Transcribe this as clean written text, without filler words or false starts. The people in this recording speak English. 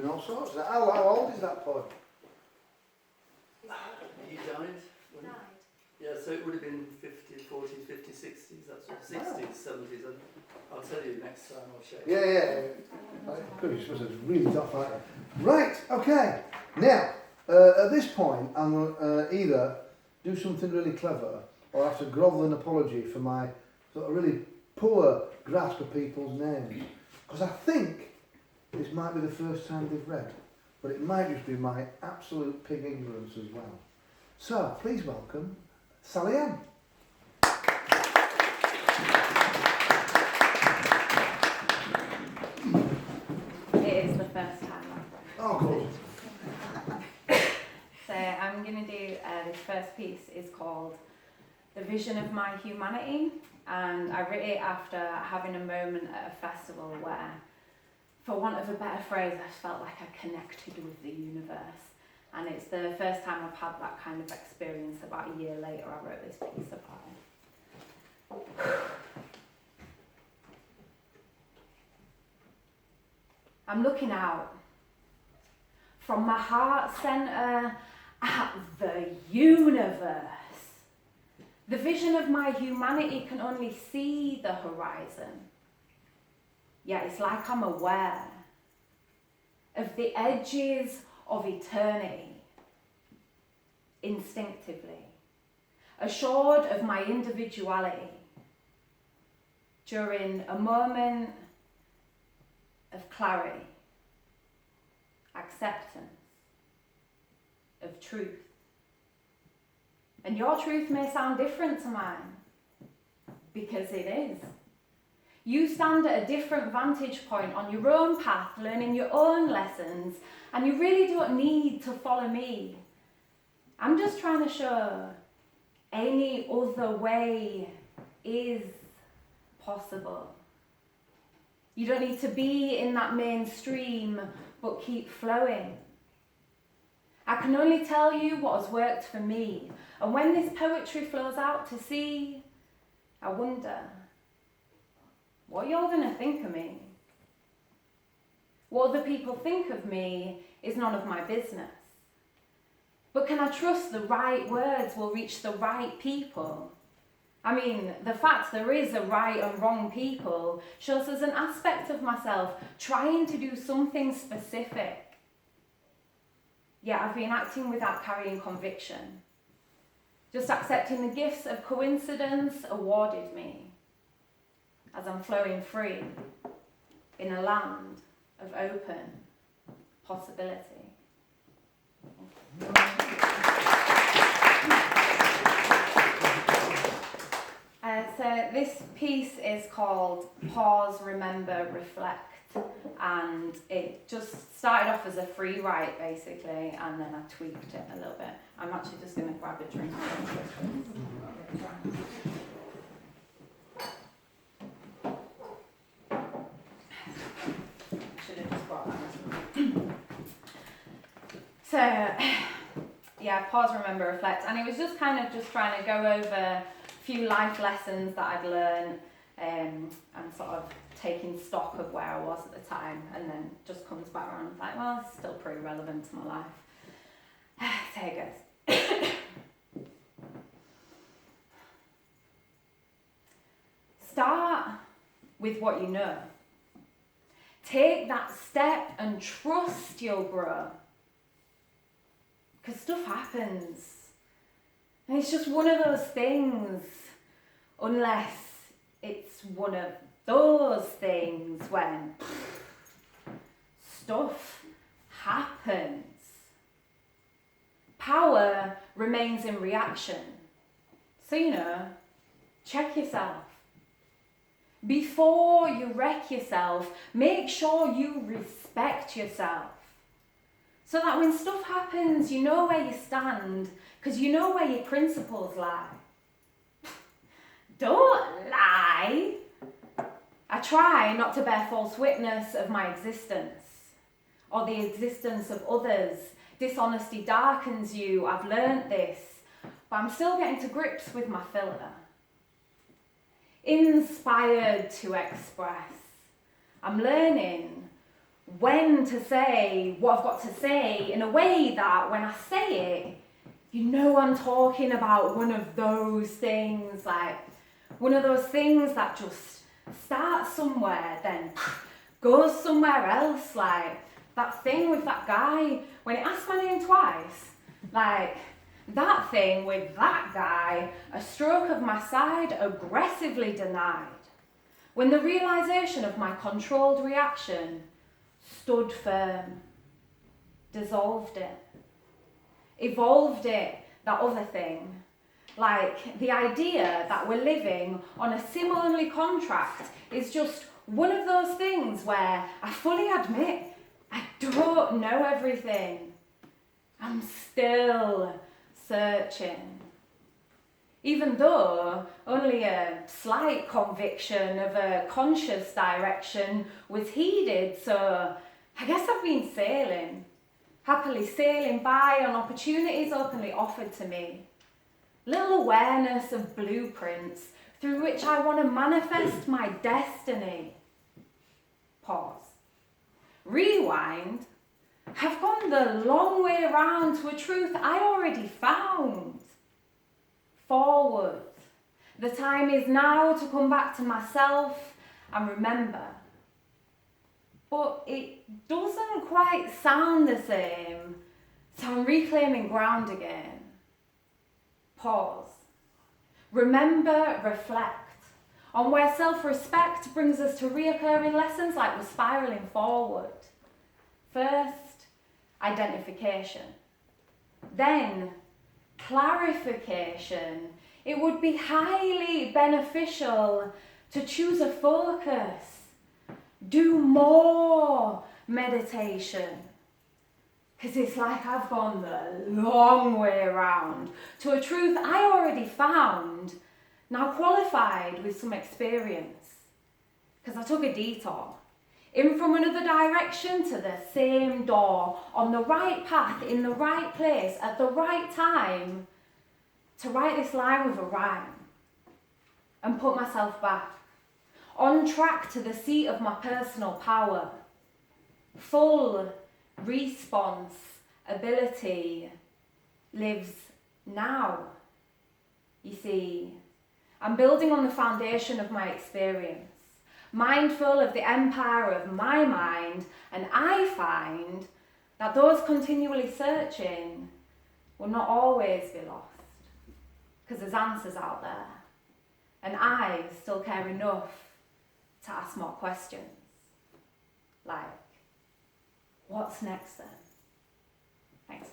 doing all sorts of that. How old is that boy? He died. Yeah, so it would have been 50s, 40s, 50s, 60s, that sort of 60s, 70s. I'll tell you next time I'll show you. Yeah. Good, you're supposed to really tough, aren't you? Right, okay. Now, at this point, I'm going to either do something really clever or have to grovel an apology for my sort of really poor grasp of people's names. Because I think this might be the first time they've read, but it might just be my absolute pig ignorance as well. So, please welcome Sally Ann. It is the first time I've read. Oh, good. So I'm going to do, this first piece is called The Vision of My Humanity, and I wrote it after having a moment at a festival where, for want of a better phrase, I felt like I connected with the universe. And it's the first time I've had that kind of experience. About a year later, I wrote this piece about it. I'm looking out from my heart centre at the universe. The vision of my humanity can only see the horizon. Yet it's like I'm aware of the edges of eternity, instinctively, assured of my individuality, during a moment of clarity, acceptance, of truth. And your truth may sound different to mine, because it is. You stand at a different vantage point on your own path, learning your own lessons, and you really don't need to follow me. I'm just trying to show any other way is possible. You don't need to be in that mainstream, but keep flowing. I can only tell you what has worked for me, and when this poetry flows out to sea, I wonder what you're going to think of me. What other people think of me is none of my business. But can I trust the right words will reach the right people? I mean, the fact there is a right and wrong people shows us an aspect of myself trying to do something specific. Yet I've been acting without carrying conviction, just accepting the gifts of coincidence awarded me as I'm flowing free in a land of open possibility. So this piece is called Pause, Remember, Reflect, and it just started off as a free write basically, and then I tweaked it a little bit. I'm actually just going to grab a drink. So, yeah, pause, remember, reflect. And it was just kind of just trying to go over a few life lessons that I'd learned and sort of taking stock of where I was at the time, and then just comes back around and like, well, it's still pretty relevant to my life. So here it goes. Start with what you know. Take that step and trust you'll grow. Because stuff happens. And it's just one of those things. Unless it's one of those things when stuff happens. Power remains in reaction. So, check yourself. Before you wreck yourself, make sure you respect yourself. So that when stuff happens, you know where you stand, because you know where your principles lie. Don't lie. I try not to bear false witness of my existence or the existence of others. Dishonesty darkens you, I've learnt this, but I'm still getting to grips with my filter. Inspired to express. I'm learning when to say what I've got to say in a way that when I say it, you know I'm talking about one of those things, like one of those things that just starts somewhere, then goes somewhere else, like that thing with that guy, when he asked my name twice, like that thing with that guy, a stroke of my side aggressively denied, when the realisation of my controlled reaction stood firm, dissolved it, evolved it, that other thing. Like the idea that we're living on a sim-only contract is just one of those things where I fully admit I don't know everything. I'm still searching. Even though only a slight conviction of a conscious direction was heeded, so I guess I've been sailing, happily sailing by on opportunities openly offered to me. Little awareness of blueprints through which I want to manifest my destiny. Pause. Rewind. I've gone the long way around to a truth I already found. Forward. The time is now to come back to myself and remember. But it doesn't quite sound the same, so I'm reclaiming ground again. Pause. Remember, reflect on where self-respect brings us to reoccurring lessons like we're spiralling forward. First, identification. Then, clarification. It would be highly beneficial to choose a focus. Do more meditation. Because it's like I've gone the long way around to a truth I already found, now qualified with some experience. Because I took a detour, in from another direction to the same door, on the right path, in the right place, at the right time, to write this line with a rhyme and put myself back, on track to the seat of my personal power, full response ability lives now. You see, I'm building on the foundation of my experience, mindful of the empire of my mind, and I find that those continually searching will not always be lost, because there's answers out there, and I still care enough to ask more questions, like, what's next then? Thanks.